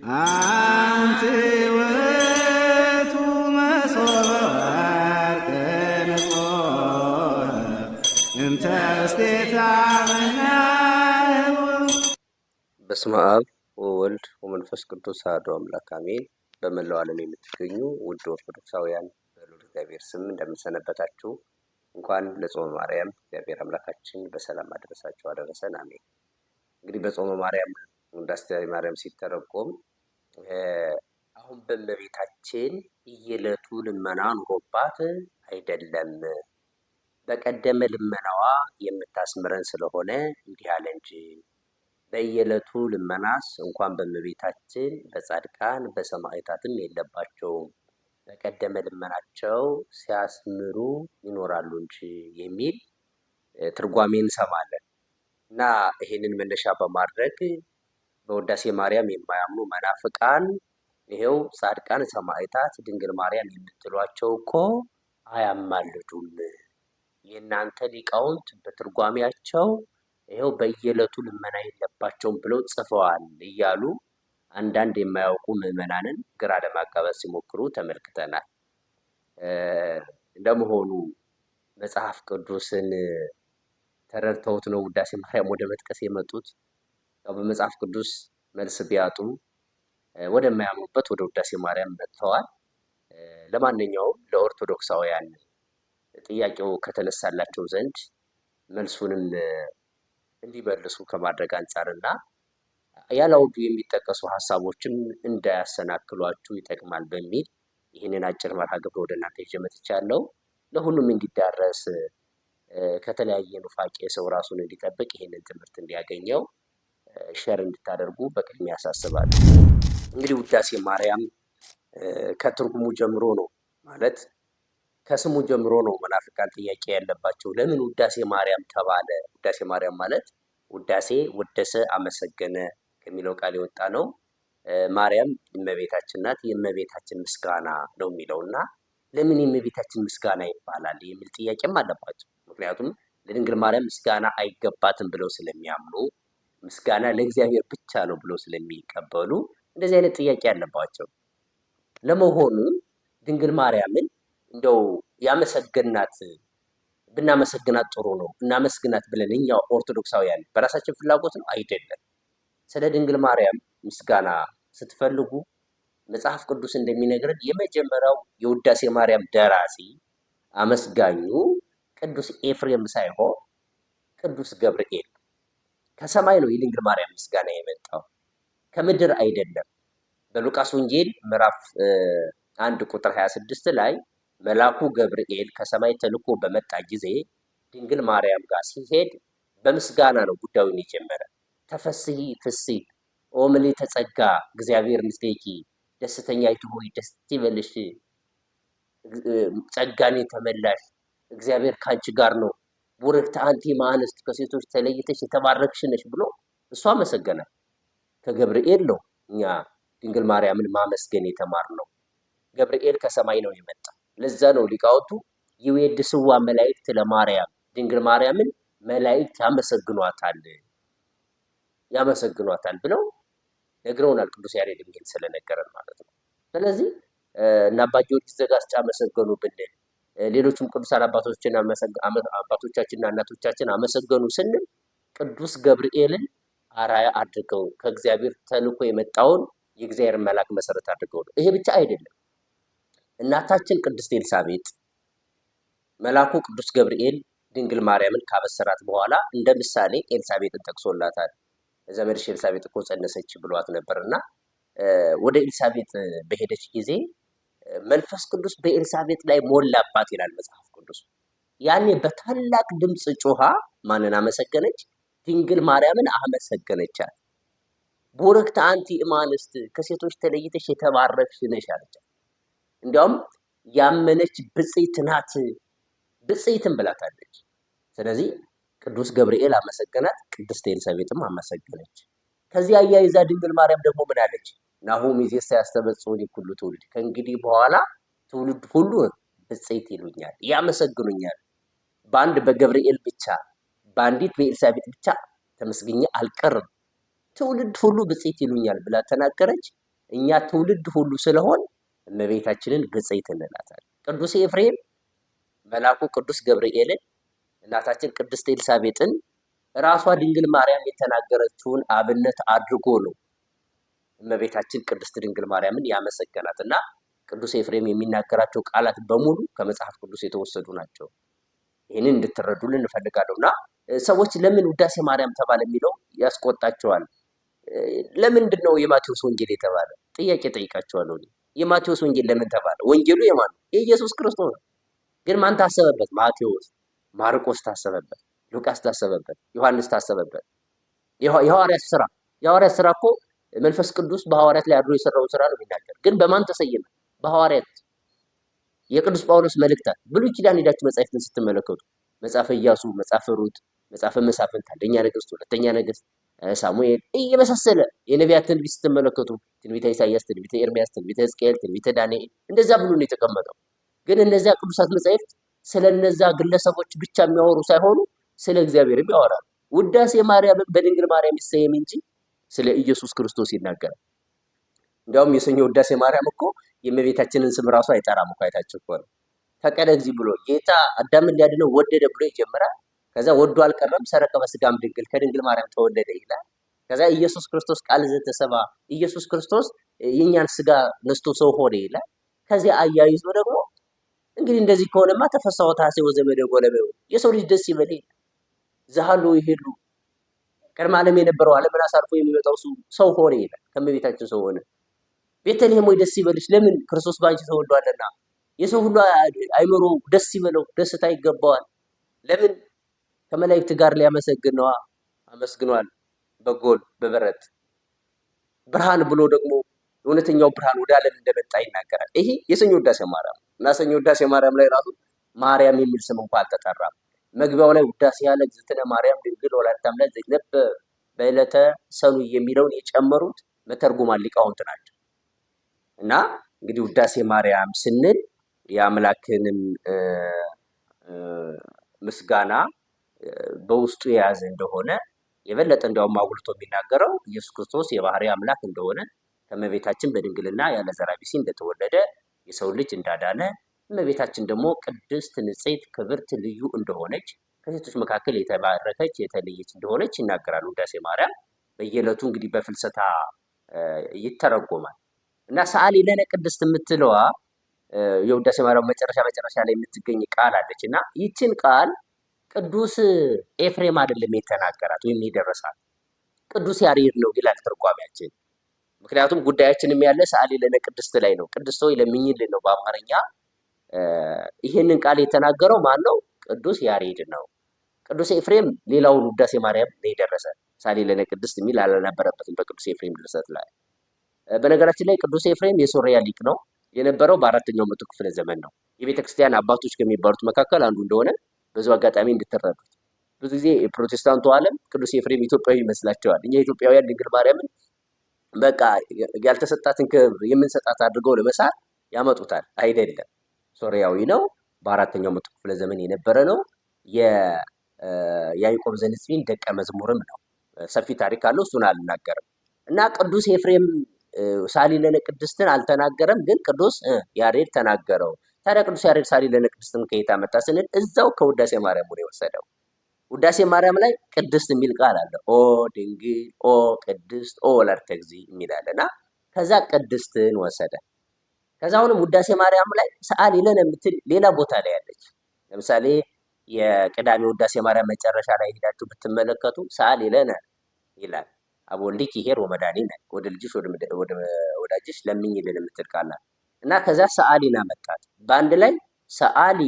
አንቲ ውእቱ መሶበ ወርቅ ንጹሕ እንተ እስቴታ በስመ አብ ወወልድ ወመንፈስ ቅዱስ አሐዱ አምላክ አሜን። በመላው ዓለም የምትገኙ ውድ ኦርቶዶክሳውያን በልዑል እግዚአብሔር ስም እንደምንሰነበታችሁ፣ እንኳን ለጾመ ማርያም እግዚአብሔር አምላካችን በሰላም አደረሳችሁ አደረሰን፣ አሜን። እንግዲህ በጾመ ማርያም ውዳሴ ማርያም ሲተረጎም አሁን በእመቤታችን እየዕለቱ ልመና ኑሮባት አይደለም፣ በቀደመ ልመናዋ የምታስምረን ስለሆነ እንዲህ አለ እንጂ በየዕለቱ ልመናስ እንኳን በእመቤታችን በጻድቃን በሰማዕታትም የለባቸውም፣ በቀደመ ልመናቸው ሲያስምሩ ይኖራሉ እንጂ የሚል ትርጓሜ እንሰማለን። እና ይህንን መነሻ በማድረግ በውዳሴ ማርያም የማያምኑ መናፍቃን ይሄው ጻድቃን ሰማዕታት ድንግል ማርያም የምትሏቸው እኮ አያማልዱም፣ የእናንተ ሊቃውንት በትርጓሜያቸው ይሄው በየዕለቱ ልመና የለባቸውም ብለው ጽፈዋል እያሉ አንዳንድ የማያውቁ ምዕመናንን ግራ ለማጋባት ሲሞክሩ ተመልክተናል። ለመሆኑ መጽሐፍ ቅዱስን ተረድተውት ነው ውዳሴ ማርያም ወደ መጥቀስ የመጡት? ያው በመጽሐፍ ቅዱስ መልስ ቢያጡም ወደማያምኑበት ወደ ውዳሴ ማርያም መጥተዋል። ለማንኛውም ለኦርቶዶክሳውያን ጥያቄው ከተነሳላቸው ዘንድ መልሱንም እንዲመልሱ ከማድረግ አንጻርና ያላውዱ የሚጠቀሱ ሀሳቦችም እንዳያሰናክሏችሁ ይጠቅማል በሚል ይህንን አጭር መርሃ ግብር ወደ እናንተ ይዤ መጥቻለሁ። ለሁሉም እንዲዳረስ ከተለያየ ኑፋቄ ሰው ራሱን እንዲጠብቅ ይህንን ትምህርት እንዲያገኘው ሸር እንድታደርጉ በቅድሚያ ያሳስባል። እንግዲህ ውዳሴ ማርያም ከትርጉሙ ጀምሮ ነው ማለት ከስሙ ጀምሮ ነው መናፍቃን ጥያቄ ያለባቸው። ለምን ውዳሴ ማርያም ተባለ? ውዳሴ ማርያም ማለት ውዳሴ ወደሰ አመሰገነ ከሚለው ቃል የወጣ ነው። ማርያም እመቤታችን ናት። የእመቤታችን ምስጋና ነው የሚለው እና ለምን የእመቤታችን ምስጋና ይባላል የሚል ጥያቄም አለባቸው። ምክንያቱም ለድንግል ማርያም ምስጋና አይገባትም ብለው ስለሚያምኑ፣ ምስጋና ለእግዚአብሔር ብቻ ነው ብለው ስለሚቀበሉ እንደዚህ አይነት ጥያቄ አለባቸው። ለመሆኑ ድንግል ማርያምን እንደው ያመሰገናት ብናመሰግናት ጥሩ ነው እናመስግናት ብለን እኛ ኦርቶዶክሳውያን በራሳችን ፍላጎት ነው አይደለም። ስለ ድንግል ማርያም ምስጋና ስትፈልጉ መጽሐፍ ቅዱስ እንደሚነግረን የመጀመሪያው የውዳሴ ማርያም ደራሲ አመስጋኙ ቅዱስ ኤፍሬም ሳይሆን ቅዱስ ገብርኤል። ከሰማይ ነው የድንግል ማርያም ምስጋና የመጣው ከምድር አይደለም። በሉቃስ ወንጌል ምዕራፍ 1 ቁጥር 26 ላይ መልአኩ ገብርኤል ከሰማይ ተልኮ በመጣ ጊዜ ድንግል ማርያም ጋር ሲሄድ በምስጋና ነው ጉዳዩን የጀመረ። ተፈስሒ ፍሥሕት ኦ ምልዕተ ጸጋ እግዚአብሔር ምስሌኪ፣ ደስተኛይቱ ሆይ ደስ ይበልሽ፣ ጸጋን የተመላሽ እግዚአብሔር ካንቺ ጋር ነው፣ ቡርክት አንቲ እምአንስት ከሴቶች ተለይተሽ የተባረክሽ ነሽ ብሎ እሷ አመሰገናት። ከገብርኤል ነው እኛ ድንግል ማርያምን ማመስገን የተማርነው። ገብርኤል ከሰማይ ነው የመጣ። ለዛ ነው ሊቃውንቱ ይዌድስዋ መላእክት ለማርያም፣ ድንግል ማርያምን መላእክት ያመሰግኗታል ብለው ነግረውናል። ቅዱስ ያሬድ ይህን ስለነገረን ማለት ነው። ስለዚህ እና አባ ጊዮርጊስ ዘጋስጫ አመሰገኑ ብንል ሌሎችም ቅዱሳን አባቶቻችንና እናቶቻችን አመሰገኑ ስንል ቅዱስ ገብርኤልን አራያ አድርገው ከእግዚአብሔር ተልኮ የመጣውን የእግዚአብሔር መልአክ መሰረት አድርገው ነው። ይሄ ብቻ አይደለም። እናታችን ቅድስት ኤልሳቤጥ መልአኩ ቅዱስ ገብርኤል ድንግል ማርያምን ካበሰራት በኋላ እንደ ምሳሌ ኤልሳቤጥን ጠቅሶላታል። ዘመድሽ ኤልሳቤጥ እኮ ጸነሰች ብሏት ነበርና ወደ ኤልሳቤጥ በሄደች ጊዜ መንፈስ ቅዱስ በኤልሳቤጥ ላይ ሞላባት ይላል መጽሐፍ ቅዱስ። ያኔ በታላቅ ድምፅ ጮሃ ማንን አመሰገነች? ድንግል ማርያምን አመሰገነቻት። ቡርክት አንቲ እምአንስት ከሴቶች ተለይተሽ የተባረክሽ ነሽ አለቻት። እንዲያውም ያመነች ብፅዕት ናት፣ ብፅዕትም ብላታለች። ስለዚህ ቅዱስ ገብርኤል አመሰገናት፣ ቅድስት ኤልሳቤጥም አመሰገነች። ከዚህ አያይዛ ድንግል ማርያም ደግሞ ምን አለች? ናሁ ሚዜሰ ያስተበጽሑኒ ኩሉ ትውልድ፣ ከእንግዲህ በኋላ ትውልድ ሁሉ ብፅዕት ይሉኛል፣ ያመሰግኑኛል። በአንድ በገብርኤል ብቻ በአንዲት በኤልሳቤጥ ብቻ ተመስግኜ አልቀርም፣ ትውልድ ሁሉ ብፅዕት ይሉኛል ብላ ተናገረች። እኛ ትውልድ ሁሉ ስለሆን እመቤታችንን ብፅዕት እንላታለን። ቅዱስ ኤፍሬም መልአኩ ቅዱስ ገብርኤልን እናታችን ቅድስት ኤልሳቤጥን ራሷ ድንግል ማርያም የተናገረችውን አብነት አድርጎ ነው እመቤታችን ቅድስት ድንግል ማርያምን ያመሰገናት እና ቅዱስ ኤፍሬም የሚናገራቸው ቃላት በሙሉ ከመጽሐፍ ቅዱስ የተወሰዱ ናቸው። ይህንን እንድትረዱልን እንፈልጋለሁ እና ሰዎች ለምን ውዳሴ ማርያም ተባለ የሚለው ያስቆጣቸዋል። ለምንድን ነው የማቴዎስ ወንጌል የተባለ? ጥያቄ ጠይቃቸዋለሁ። የማቴዎስ ወንጌል ለምን ተባለ? ወንጌሉ የማን ነው? የኢየሱስ ክርስቶስ ነው። ግን ማን ታሰበበት? ማቴዎስ፣ ማርቆስ ታሰበበት፣ ሉቃስ ታሰበበት፣ ዮሐንስ ታሰበበት። የሐዋርያት ስራ እኮ መንፈስ ቅዱስ በሐዋርያት ላይ አድሮ የሰራውን ስራ ነው የሚናገር። ግን በማን ተሰየመ? በሐዋርያት። የቅዱስ ጳውሎስ መልእክታት ብሉይ ኪዳን ሄዳችሁ መጻሕፍትን ስትመለከቱ መጽሐፈ ኢያሱ፣ መጽሐፈ ሩት፣ መጽሐፈ መሳፍንት፣ አንደኛ ነገሥት፣ ሁለተኛ ነገሥት፣ ሳሙኤል እየመሳሰለ የነቢያት ትንቢት ስትመለከቱ ትንቢተ ኢሳይያስ፣ ትንቢተ ኤርምያስ፣ ትንቢተ ሕዝቅኤል፣ ትንቢተ ዳንኤል እንደዛ ብሎ ነው የተቀመጠው። ግን እነዚያ ቅዱሳት መጻሕፍት ስለ እነዛ ግለሰቦች ብቻ የሚያወሩ ሳይሆኑ ስለ እግዚአብሔርም ያወራሉ። ውዳሴ ማርያምን በድንግል ማርያም ይሰየም እንጂ ስለ ኢየሱስ ክርስቶስ ይናገራል። እንዲያውም የሰኞ ውዳሴ ማርያም እኮ የእመቤታችንን ስም ራሱ አይጠራም እኮ። አይታችሁ እኮ ነው። ፈቀደ እግዚእ ብሎ ጌታ አዳምን ሊያድነው ወደደ ብሎ ይጀምራል። ከዛ ወዶ አልቀረም፣ ሰረቀ በስጋም ድንግል ከድንግል ማርያም ተወለደ ይላል። ከዛ ኢየሱስ ክርስቶስ ቃል ዘተሰባ ኢየሱስ ክርስቶስ የኛን ስጋ ነስቶ ሰው ሆነ ይላል። ከዚያ አያይዞ ደግሞ እንግዲህ እንደዚህ ከሆነማ ተፈሳው ታሴ ወዘመደ ጎለበው የሰው ልጅ ደስ ይበል ዘሃሉ ይሄዱ ቅድመ ዓለም የነበረው ዓለምን አሳልፎ የሚመጣው ሰው ሆነ ይላል። ከእመቤታችን ሰው ሆነ። ቤተልሔም ወይ ደስ ይበልሽ፣ ለምን ክርስቶስ ባንቺ ተወልዷልና። የሰው ሁሉ አይምሮ ደስ ይበለው፣ ደስታ ይገባዋል። ለምን ከመላእክት ጋር ሊያመሰግን ነዋ። አመስግኗል በጎል በበረት ብርሃን ብሎ ደግሞ እውነተኛው ብርሃን ወደ ዓለም እንደመጣ ይናገራል። ይሄ የሰኞ ውዳሴ ማርያም እና ሰኞ ውዳሴ ማርያም ላይ ራሱ ማርያም የሚል ስም እንኳን አልተጠራም። መግቢያው ላይ ውዳሴ ያለ እግዝእትነ ማርያም ድንግል ወላዲተ አምላክ ዘይትነበብ በዕለተ ሰኑይ የሚለውን የጨመሩት መተርጉማን ሊቃውንት ናቸው። እና እንግዲህ ውዳሴ ማርያም ስንል የአምላክንም ምስጋና በውስጡ የያዘ እንደሆነ የበለጠ እንዲያውም አጉልቶ የሚናገረው ኢየሱስ ክርስቶስ የባህሪ አምላክ እንደሆነ ከእመቤታችን በድንግልና ያለ ዘራ ቢሲ እንደተወለደ የሰው ልጅ እንዳዳነ እመቤታችን ደግሞ ቅድስት ንጽሕት ክብርት ልዩ እንደሆነች ከሴቶች መካከል የተባረከች የተለየች እንደሆነች ይናገራል። ውዳሴ ማርያም በየዕለቱ እንግዲህ በፍልሰታ ይተረጎማል እና ሰአሊ ለነ ቅድስት የምትለዋ የውዳሴ ማርያም መጨረሻ ላይ የምትገኝ ቃል አለች እና ይችን ቃል ቅዱስ ኤፍሬም አይደለም የተናገራት ወይም የደረሳት ቅዱስ ያሬድ ነው ይላል ትርጓሜያችን። ምክንያቱም ጉዳያችንም ያለ ሰአሊ ለነ ቅድስት ላይ ነው። ቅድስት ሆይ ለምኝልን ነው በአማርኛ። ይህንን ቃል የተናገረው ማን ነው? ቅዱስ ያሬድ ነው። ቅዱስ ኤፍሬም ሌላውን ውዳሴ ማርያም ነው የደረሰ። ሰአሊ ለነ ቅድስት የሚል አልነበረበትም በቅዱስ ኤፍሬም ድርሰት ላይ። በነገራችን ላይ ቅዱስ ኤፍሬም የሶርያ ሊቅ ነው የነበረው በ4ኛው መቶ ክፍለ ዘመን ነው። የቤተክርስቲያን አባቶች ከሚባሉት መካከል አንዱ እንደሆነ በዚሁ አጋጣሚ እንድትረዱት። ብዙ ጊዜ የፕሮቴስታንቱ ዓለም ቅዱስ ኤፍሬም ኢትዮጵያዊ ይመስላቸዋል። እኛ ኢትዮጵያውያን ድንግል ማርያምን በቃ ያልተሰጣትን ክብር የምንሰጣት አድርገው ለመሳል ያመጡታል። አይደለም፣ ሶርያዊ ነው። በ4ኛው መቶ ክፍለ ዘመን የነበረ ነው። የያዕቆብ ዘንስቢን ደቀ መዝሙርም ነው። ሰፊ ታሪክ አለው፣ እሱን አልናገርም። እና ቅዱስ ኤፍሬም ሰአሊ ለነ ቅድስትን አልተናገረም፣ ግን ቅዱስ ያሬድ ተናገረው። ታዲያ ቅዱስ ያሬድ ሰአሊ ለነ ቅድስትን ከየት አመጣ ስንል እዛው ከውዳሴ ማርያም ነው የወሰደው። ውዳሴ ማርያም ላይ ቅድስት የሚል ቃል አለ። ኦ ድንግል፣ ኦ ቅድስት፣ ኦ ወላዲተ እግዚእ የሚል አለ እና ከዛ ቅድስትን ወሰደ። ከዛ አሁንም ውዳሴ ማርያም ላይ ሰአሊ ለነ የምትል ሌላ ቦታ ላይ ያለች። ለምሳሌ የቅዳሜ ውዳሴ ማርያም መጨረሻ ላይ ሄዳችሁ ብትመለከቱ ሰአሊ ለነ ይላል። አብ ወልድኪ ኄር ወመድኃኒነ፣ ወደ ልጅሽ ወደ ወዳጅሽ ለምኝልን የምትል ቃል ናት እና ከዛ ሰአሊን አመጣት። በአንድ ላይ ሰአሊ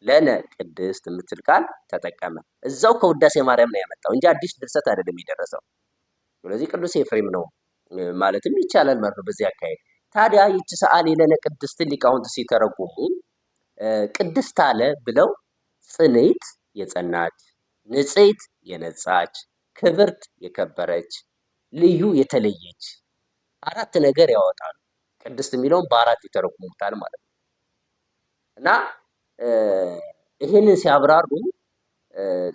ለነ ቅድስት የምትል ቃል ተጠቀመ። እዛው ከውዳሴ ማርያም ነው ያመጣው እንጂ አዲስ ድርሰት አይደለም የደረሰው። ስለዚህ ቅዱስ ኤፍሬም ነው ማለትም ይቻላል ማለት ነው በዚህ አካሄድ። ታዲያ ይቺ ሰአሊ ለነ ቅድስትን ሊቃውንት ሲተረጉሙ ቅድስት አለ ብለው ጽንዕት የጸናች፣ ንጽሕት የነጻች፣ ክብርት የከበረች፣ ልዩ የተለየች አራት ነገር ያወጣሉ። ቅድስት የሚለውን በአራት ይተረጉሙታል ማለት ነው እና ይህንን ሲያብራሩ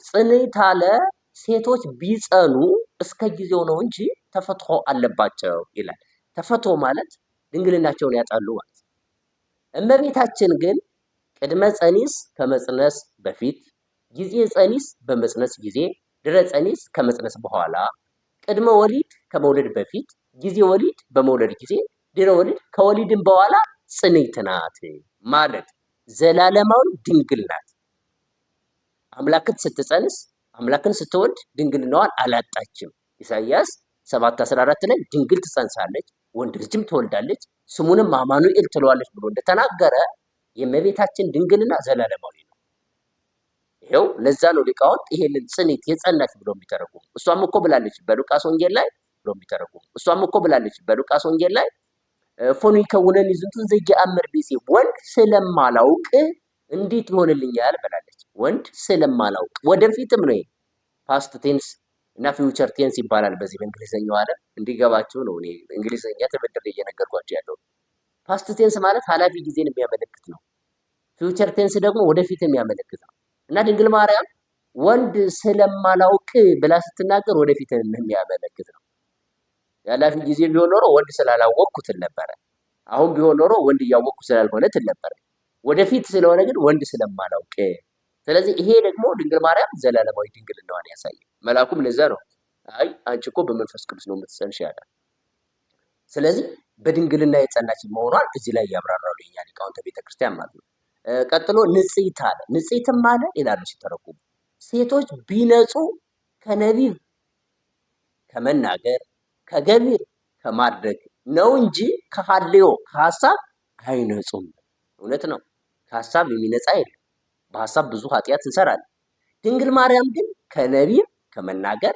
ጽንዕት አለ ሴቶች ቢጸኑ እስከ ጊዜው ነው እንጂ ተፈትሖ አለባቸው ይላል። ተፈቶ ማለት ድንግልናቸውን ያጣሉ ማለት ነው። እመቤታችን ግን ቅድመ ጸኒስ ከመጽነስ በፊት፣ ጊዜ ጸኒስ በመጽነስ ጊዜ፣ ድረ ጸኒስ ከመጽነስ በኋላ፣ ቅድመ ወሊድ ከመውለድ በፊት፣ ጊዜ ወሊድ በመውለድ ጊዜ፣ ድረ ወሊድ ከወሊድም በኋላ ጽንዕት ናት ማለት ዘላለማዊ ድንግል ናት። አምላክን ስትጸንስ አምላክን ስትወልድ ድንግልናዋን አላጣችም። ኢሳይያስ 7:14 ላይ ድንግል ትጸንሳለች ወንድ ልጅም ትወልዳለች ስሙንም አማኑኤል ትለዋለች ብሎ እንደተናገረ የእመቤታችን ድንግልና ዘላለማዊ ነው። ይኸው ለዛ ነው ሊቃውንት ይሄንን ጽንዕት የጸናች ብሎ የሚተረጉሙ። እሷም እኮ ብላለች በሉቃስ ወንጌል ላይ ብሎ የሚተረጉሙ። እሷም እኮ ብላለች በሉቃስ ወንጌል ላይ ፎኑ ይከውነኒ ዝንቱ ዘየአምር ብእሲ፣ ወንድ ስለማላውቅ እንዴት ይሆንልኛል ብላለች። ወንድ ስለማላውቅ ወደፊትም ነው ፓስት ቴንስ እና ፊውቸር ቴንስ ይባላል በዚህ በእንግሊዝኛው ዓለም እንዲገባችሁ ነው። እኔ እንግሊዝኛ ተበድሬ እየነገርኳችሁ ያለው። ፓስት ቴንስ ማለት ኃላፊ ጊዜን የሚያመለክት ነው። ፊውቸር ቴንስ ደግሞ ወደፊት የሚያመለክት ነው። እና ድንግል ማርያም ወንድ ስለማላውቅ ብላ ስትናገር ወደፊት የሚያመለክት ነው። የኃላፊ ጊዜ ቢሆን ኖሮ ወንድ ስላላወቅኩ ትል ነበረ። አሁን ቢሆን ኖሮ ወንድ እያወቅኩ ስላልሆነ ትል ነበረ። ወደፊት ስለሆነ ግን ወንድ ስለማላውቅ። ስለዚህ ይሄ ደግሞ ድንግል ማርያም ዘላለማዊ ድንግልናዋን ያሳያል። መልአኩም ለዛ ነው አይ አንቺ እኮ በመንፈስ ቅዱስ ነው የምትጸንሽ ያላት። ስለዚህ በድንግልና የጸናች መሆኗን እዚህ ላይ ያብራራሉ የኛ ሊቃውንተ ቤተክርስቲያን ማለት ነው። ቀጥሎ ንጽሕት አለ። ንጽሕትም አለ ይላሉ ሲተረጉሙ ሴቶች ቢነጹ ከነቢብ ከመናገር ከገቢር ከማድረግ ነው እንጂ ከሐልዮ ከሐሳብ አይነጹም። እውነት ነው። ከሐሳብ የሚነጻ የለም። በሐሳብ ብዙ ኃጢአት እንሰራለን። ድንግል ማርያም ግን ከነቢብ ከመናገር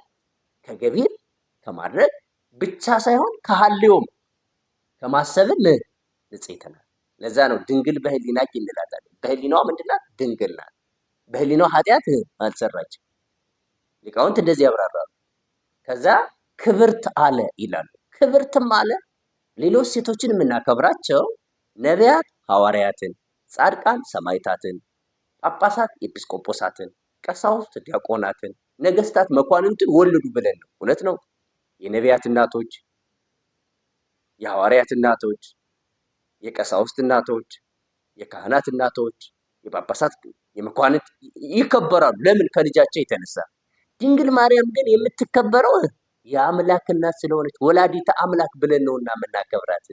ከገቢር ከማድረግ ብቻ ሳይሆን ከሐልዮም ከማሰብም ንጽሕት ናት። ለዛ ነው ድንግል በህሊናኪ እንላታለን። በህሊናዋ ምንድናት? ድንግል ናት። በህሊናዋ ኃጢአት አልሰራችም። ሊቃውንት እንደዚህ ያብራራሉ። ከዛ ክብርት አለ ይላሉ። ክብርትም አለ ሌሎች ሴቶችን የምናከብራቸው ነቢያት ሐዋርያትን፣ ጻድቃን ሰማዕታትን፣ ጳጳሳት ኤጲስቆጶሳትን፣ ቀሳውስት ዲያቆናትን፣ ነገስታት መኳንንትን ወለዱ ብለን ነው። እውነት ነው። የነቢያት እናቶች፣ የሐዋርያት እናቶች፣ የቀሳውስት እናቶች፣ የካህናት እናቶች፣ የጳጳሳት የመኳንንት ይከበራሉ። ለምን? ከልጃቸው የተነሳ። ድንግል ማርያም ግን የምትከበረው የአምላክ እናት ስለሆነች ወላዲተ አምላክ ብለን ነውና የምናከብራት።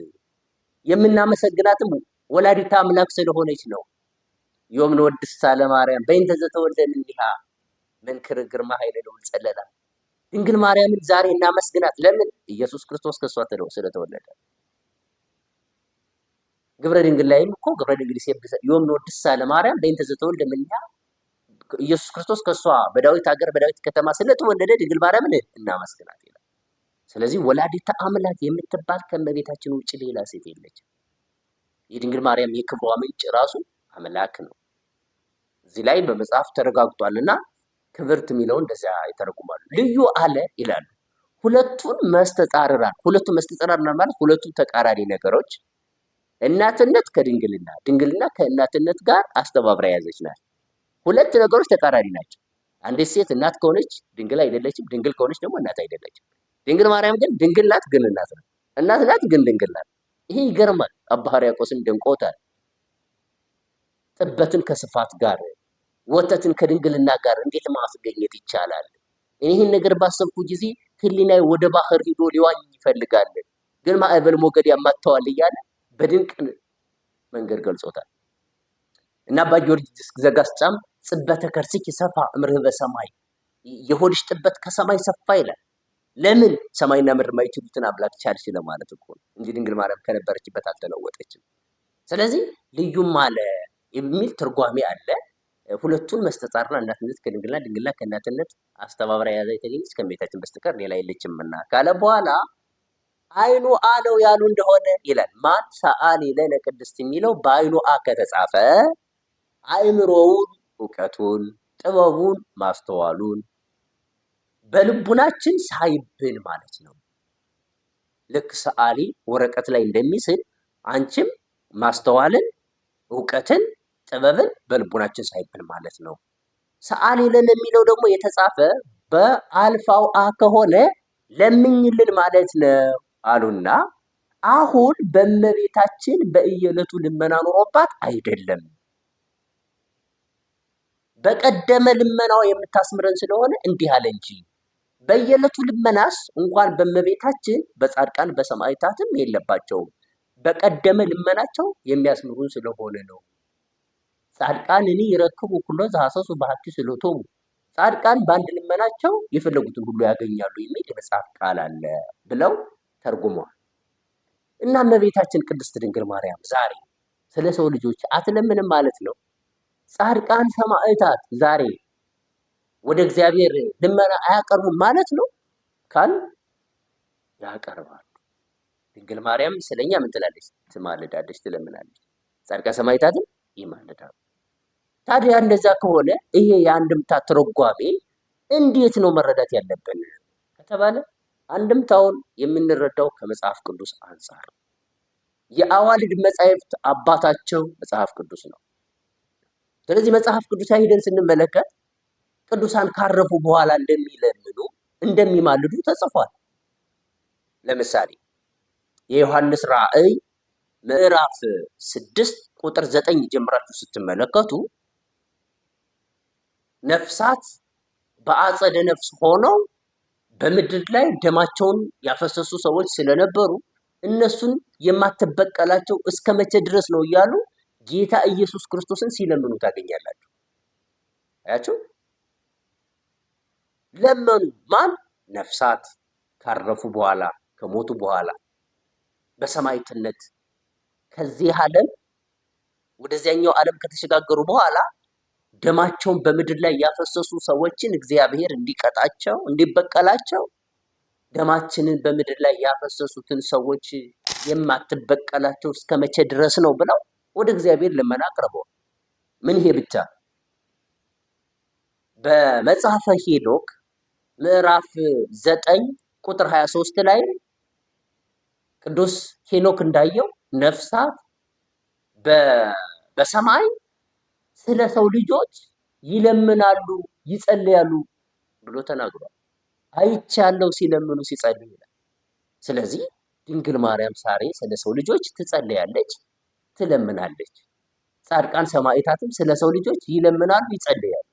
የምናመሰግናትም ወላዲተ አምላክ ስለሆነች ነው። ዮም ንወድሳ ለማርያም በእንተ ዘተወልደ እምኔሃ መንክር ግርማ ኃይለ ልዑል ጸለላ። ድንግል ማርያምን ዛሬ እናመስግናት። ለምን? ኢየሱስ ክርስቶስ ከሷ ስለተወለደ። ግብረ ድንግል ላይም እኮ ግብረ ድንግል ሲብሰ ዮም ንወድሳ ለማርያም በእንተ ዘተወልደ እምኔሃ ኢየሱስ ክርስቶስ ከሷ በዳዊት ሀገር በዳዊት ከተማ ስለተወለደ ድንግል ማርያምን እናመስግናት ይላል። ስለዚህ ወላዲተ አምላክ የምትባል ከእመቤታችን ውጭ ሌላ ሴት የለችም። የድንግል ማርያም የክብሯ ምንጭ ራሱ አምላክ ነው። እዚህ ላይ በመጽሐፍ ተረጋግጧልና ክብርት የሚለውን እንደዚያ ይተረጉማሉ። ልዩ አለ ይላሉ። ሁለቱን መስተጻርራን። ሁለቱን መስተጻርራን ማለት ሁለቱም ተቃራኒ ነገሮች እናትነት ከድንግልና ድንግልና ከእናትነት ጋር አስተባብራ የያዘች ናት። ሁለት ነገሮች ተቃራኒ ናቸው። አንዲት ሴት እናት ከሆነች ድንግል አይደለችም፣ ድንግል ከሆነች ደግሞ እናት አይደለችም። ድንግል ማርያም ግን ድንግል ናት፣ ግን እናት ናት። እናት ናት፣ ግን ድንግል ናት። ይሄ ይገርማል። አባ ሕርያቆስም ደንቆታል። ጥበትን ከስፋት ጋር ወተትን ከድንግልና ጋር እንዴት ማስገኘት ይቻላል? ይህን ነገር ባሰብኩ ጊዜ ህሊናዬ ወደ ባህር ሂዶ ሊዋኝ ይፈልጋል፣ ግን ማዕበል ሞገድ ያማተዋል እያለ በድንቅ መንገድ ገልጾታል። እና አባ ጊዮርጊስ ዘጋስጫም ጽበተ ከርስኪ ሰፋ እምርህበ ሰማይ፣ የሆድሽ ጥበት ከሰማይ ሰፋ ይላል። ለምን? ሰማይና ምድር የማይችሉትን አምላክ ቻልሽ ለማለት እኮ ነው እንጂ ድንግል ማርያም ከነበረችበት አልተለወጠችም። ስለዚህ ልዩም አለ የሚል ትርጓሜ አለ። ሁለቱን መስተጻርና እናትነት ከድንግልና ድንግልና ከእናትነት አስተባብራ የያዘ የተገኘች ከእመቤታችን በስተቀር ሌላ የለችምና ካለ በኋላ አይኑ አ ነው ያሉ እንደሆነ ይላል። ማን ሰአሊ ለነ ቅድስት የሚለው በአይኑ አ ከተጻፈ አእምሮውን እውቀቱን ጥበቡን ማስተዋሉን በልቡናችን ሳይብን ማለት ነው። ልክ ሰአሊ ወረቀት ላይ እንደሚስል አንቺም ማስተዋልን እውቀትን ጥበብን በልቡናችን ሳይብን ማለት ነው። ሰአሊ ለነ የሚለው ደግሞ የተጻፈ በአልፋው አ ከሆነ ለምኝልን ማለት ነው አሉና አሁን በእመቤታችን በየዕለቱ ልመና ኖሮባት አይደለም። በቀደመ ልመናው የምታስምረን ስለሆነ እንዲህ አለ እንጂ በየዕለቱ ልመናስ እንኳን በእመቤታችን በጻድቃን በሰማዕታትም የለባቸውም። በቀደመ ልመናቸው የሚያስምሩን ስለሆነ ነው። ጻድቃን እኔ ይረክቡ ኩሎ ዘሐሰሱ በሀቲ ስእለቶሙ፣ ጻድቃን በአንድ ልመናቸው የፈለጉትን ሁሉ ያገኛሉ የሚል የመጽሐፍ ቃል አለ ብለው ተርጉመዋል። እና እመቤታችን ቅድስት ድንግል ማርያም ዛሬ ስለ ሰው ልጆች አትለምንም ማለት ነው። ጻድቃን ሰማዕታት ዛሬ ወደ እግዚአብሔር ልመና አያቀርቡም ማለት ነው ካል ያቀርባሉ። ድንግል ማርያም ስለኛ ምን ትላለች? ትማልዳለች፣ ትለምናለች። ጻድቃን ሰማዕታትም ይማልዳሉ። ታዲያ እንደዛ ከሆነ ይሄ የአንድምታ ትርጓሜ እንዴት ነው መረዳት ያለብን ከተባለ አንድምታውን የምንረዳው ከመጽሐፍ ቅዱስ አንጻር የአዋልድ መጻሕፍት አባታቸው መጽሐፍ ቅዱስ ነው። ስለዚህ መጽሐፍ ቅዱስ ሄደን ስንመለከት ቅዱሳን ካረፉ በኋላ እንደሚለምኑ እንደሚማልዱ ተጽፏል። ለምሳሌ የዮሐንስ ራእይ ምዕራፍ 6 ቁጥር 9 ጀምራችሁ ስትመለከቱ ነፍሳት በአጸደ ነፍስ ሆነው በምድር ላይ ደማቸውን ያፈሰሱ ሰዎች ስለነበሩ እነሱን የማትበቀላቸው እስከ መቼ ድረስ ነው እያሉ ጌታ ኢየሱስ ክርስቶስን ሲለምኑ ታገኛላችሁ። አያችሁ? ለመኑ። ማን? ነፍሳት ካረፉ በኋላ ከሞቱ በኋላ በሰማዕትነት ከዚህ ዓለም ወደዚያኛው ዓለም ከተሸጋገሩ በኋላ ደማቸውን በምድር ላይ ያፈሰሱ ሰዎችን እግዚአብሔር እንዲቀጣቸው እንዲበቀላቸው ደማችንን በምድር ላይ ያፈሰሱትን ሰዎች የማትበቀላቸው እስከ መቼ ድረስ ነው ብለው ወደ እግዚአብሔር ልመና አቅርበዋል። ምን ይሄ ብቻ? በመጽሐፈ ሄኖክ ምዕራፍ 9 ቁጥር 23 ላይ ቅዱስ ሄኖክ እንዳየው ነፍሳት በሰማይ ስለ ሰው ልጆች ይለምናሉ፣ ይጸልያሉ ብሎ ተናግሯል። አይቻለው ሲለምኑ ሲጸልዩ ይላል። ስለዚህ ድንግል ማርያም ዛሬ ስለ ሰው ልጆች ትጸልያለች፣ ትለምናለች። ጻድቃን ሰማዕታትም ስለ ሰው ልጆች ይለምናሉ፣ ይጸልያሉ።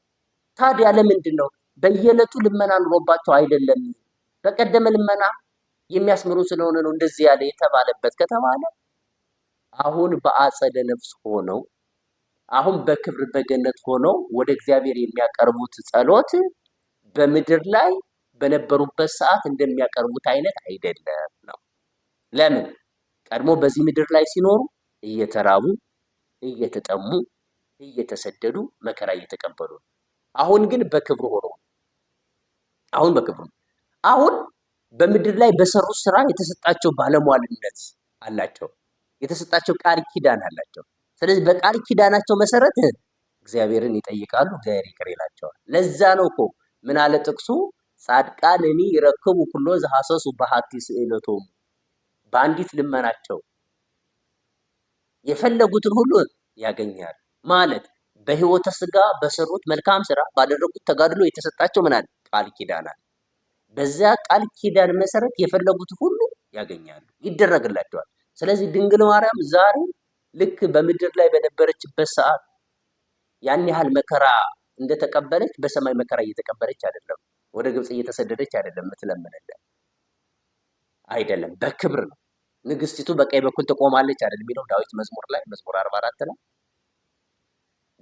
ታዲያ ለምንድን ነው በየዕለቱ ልመና ኑሮባቸው አይደለም በቀደመ ልመና የሚያስምሩ ስለሆነ ነው እንደዚህ ያለ የተባለበት ከተባለ አሁን በአጸደ ነፍስ ሆነው አሁን በክብር በገነት ሆነው ወደ እግዚአብሔር የሚያቀርቡት ጸሎት በምድር ላይ በነበሩበት ሰዓት እንደሚያቀርቡት አይነት አይደለም ነው። ለምን? ቀድሞ በዚህ ምድር ላይ ሲኖሩ እየተራቡ እየተጠሙ እየተሰደዱ መከራ እየተቀበሉ ነው። አሁን ግን በክብር ሆነው አሁን በምድር ላይ በሰሩት ስራ የተሰጣቸው ባለሟልነት አላቸው፣ የተሰጣቸው ቃል ኪዳን አላቸው። ስለዚህ በቃል ኪዳናቸው መሰረት እግዚአብሔርን ይጠይቃሉ፣ እግዚአብሔር ይቅር ይላቸዋል። ለዛ ነው እኮ ምን አለ ጥቅሱ? ጻድቃን እኒ ይረክቡ ኩሎ ዘሐሰሱ በሀቲ ስእለቶሙ፣ በአንዲት ልመናቸው የፈለጉትን ሁሉ ያገኛል ማለት በህይወተ ስጋ በሰሩት መልካም ስራ ባደረጉት ተጋድሎ የተሰጣቸው ምን አለ? ቃል ኪዳን አለ። በዚያ ቃል ኪዳን መሰረት የፈለጉት ሁሉ ያገኛሉ፣ ይደረግላቸዋል። ስለዚህ ድንግል ማርያም ዛሬ ልክ በምድር ላይ በነበረችበት ሰዓት ያን ያህል መከራ እንደተቀበለች በሰማይ መከራ እየተቀበለች አይደለም፣ ወደ ግብፅ እየተሰደደች አይደለም የምትለምንልን አይደለም፣ በክብር ነው። ንግስቲቱ በቀኝ በኩል ትቆማለች አይደል የሚለው ዳዊት መዝሙር ላይ መዝሙር 44 ላይ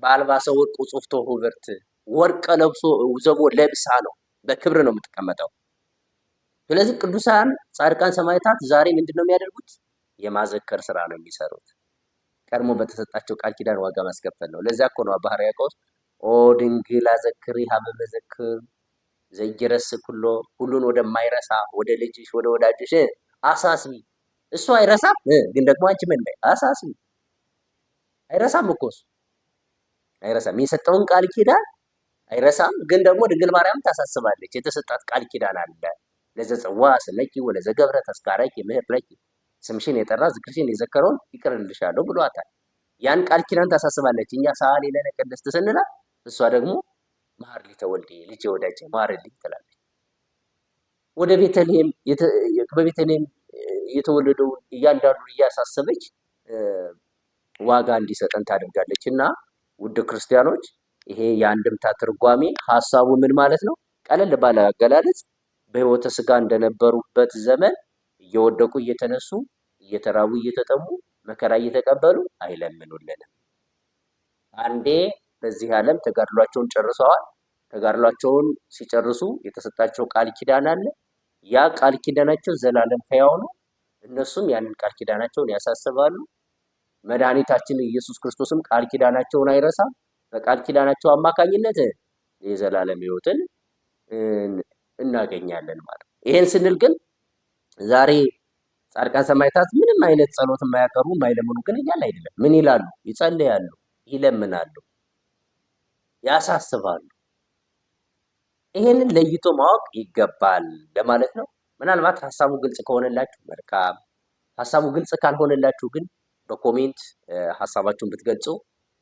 በአልባሰ ወርቅ ጽፍቶ ሁብርት ወርቅ ለብሶ ዘቦ ለብሳ ነው፣ በክብር ነው የምትቀመጠው። ስለዚህ ቅዱሳን ጻድቃን ሰማዕታት ዛሬ ምንድን ነው የሚያደርጉት? የማዘከር ስራ ነው የሚሰሩት። ቀድሞ በተሰጣቸው ቃል ኪዳን ዋጋ ማስከፈል ነው። ለዚያ እኮ ነው አባ ሕርያቆስ ኦ ድንግል አዘክሪ ሀበ መዘክር ዘይረስ ኩሎ፣ ሁሉን ወደማይረሳ ወደ ልጅሽ ወደ ወዳጅሽ አሳስቢ። እሱ አይረሳም፣ ግን ደግሞ አንቺ ምን ላይ አሳስቢ። አይረሳም እኮ እሱ አይረሳም፣ የሰጠውን ቃል ኪዳን አይረሳም። ግን ደግሞ ድንግል ማርያም ታሳስባለች፣ የተሰጣት ቃል ኪዳን አለ። ለዘጸዋ ስመኪ ወለዘገብረ ተስካረኪ ምህረኪ፣ ስምሽን የጠራ ዝክርሽን የዘከረውን ይቅርልሻለሁ ብሏታል። ያን ቃል ኪዳን ታሳስባለች። እኛ ሰዓሊ ለነ ቅድስት ስንላት እሷ ደግሞ መሐር ሊተ ወልዴ ልጄ ወዳጄ ማርልኝ ትላለች። ወደ ቤተልሔም በቤተልሔም የተወለደውን እያንዳንዱን እያሳሰበች ዋጋ እንዲሰጠን ታደርጋለች። እና ውድ ክርስቲያኖች ይሄ የአንድምታ ትርጓሜ ሀሳቡ ምን ማለት ነው? ቀለል ባለ አገላለጽ በሕይወተ ሥጋ እንደነበሩበት ዘመን እየወደቁ እየተነሱ እየተራቡ እየተጠሙ መከራ እየተቀበሉ አይለምኑልንም። አንዴ በዚህ ዓለም ተጋድሏቸውን ጨርሰዋል። ተጋድሏቸውን ሲጨርሱ የተሰጣቸው ቃል ኪዳን አለ። ያ ቃል ኪዳናቸው ዘላለም ሕያው ነው። እነሱም ያንን ቃል ኪዳናቸውን ያሳስባሉ። መድኃኒታችን ኢየሱስ ክርስቶስም ቃል ኪዳናቸውን አይረሳም። በቃል ኪዳናቸው አማካኝነት የዘላለም ሕይወትን እናገኛለን ማለት ነው። ይሄን ስንል ግን ዛሬ ጻድቃን ሰማዕታት ምንም አይነት ጸሎት የማያቀርቡ የማይለምኑ ግን እያለ አይደለም። ምን ይላሉ? ይጸልያሉ፣ ይለምናሉ፣ ያሳስባሉ። ይሄንን ለይቶ ማወቅ ይገባል ለማለት ነው። ምናልባት ሀሳቡ ግልጽ ከሆነላችሁ መልካም፣ ሀሳቡ ግልጽ ካልሆነላችሁ ግን በኮሜንት ሀሳባችሁን ብትገልጹ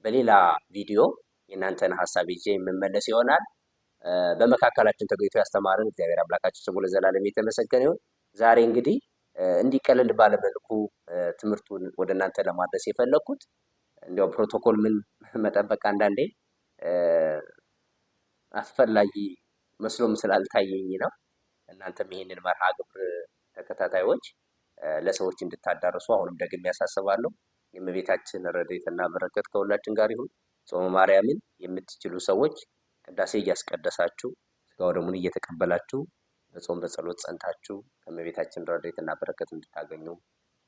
በሌላ ቪዲዮ የእናንተን ሀሳብ ይዤ የምመለስ ይሆናል። በመካከላችን ተገኝቶ ያስተማረን እግዚአብሔር አምላካችን ስሙ ለዘላለም የተመሰገነ ይሁን። ዛሬ እንግዲህ እንዲቀለል ባለመልኩ ትምህርቱን ወደ እናንተ ለማድረስ የፈለግኩት እንዲያው ፕሮቶኮል ምን መጠበቅ አንዳንዴ አስፈላጊ መስሎም ስላልታየኝ ነው። እናንተም ይሄንን መርሃ ግብር ተከታታዮች ለሰዎች እንድታዳርሱ አሁንም ደግሜ ያሳስባለሁ። የእመቤታችን ረድኤትና በረከት ከሁላችን ጋር ይሁን። ጾመ ማርያምን የምትችሉ ሰዎች ቅዳሴ እያስቀደሳችሁ ሥጋ ወደሙን እየተቀበላችሁ በጾም በጸሎት ጸንታችሁ ከእመቤታችን ረድኤትና በረከት እንድታገኙ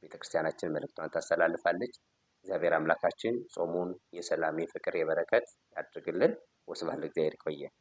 ቤተክርስቲያናችን መልእክቷን ታስተላልፋለች። እግዚአብሔር አምላካችን ጾሙን የሰላም፣ የፍቅር፣ የበረከት ያድርግልን። ወስብሐት ለእግዚአብሔር። ይቆየን።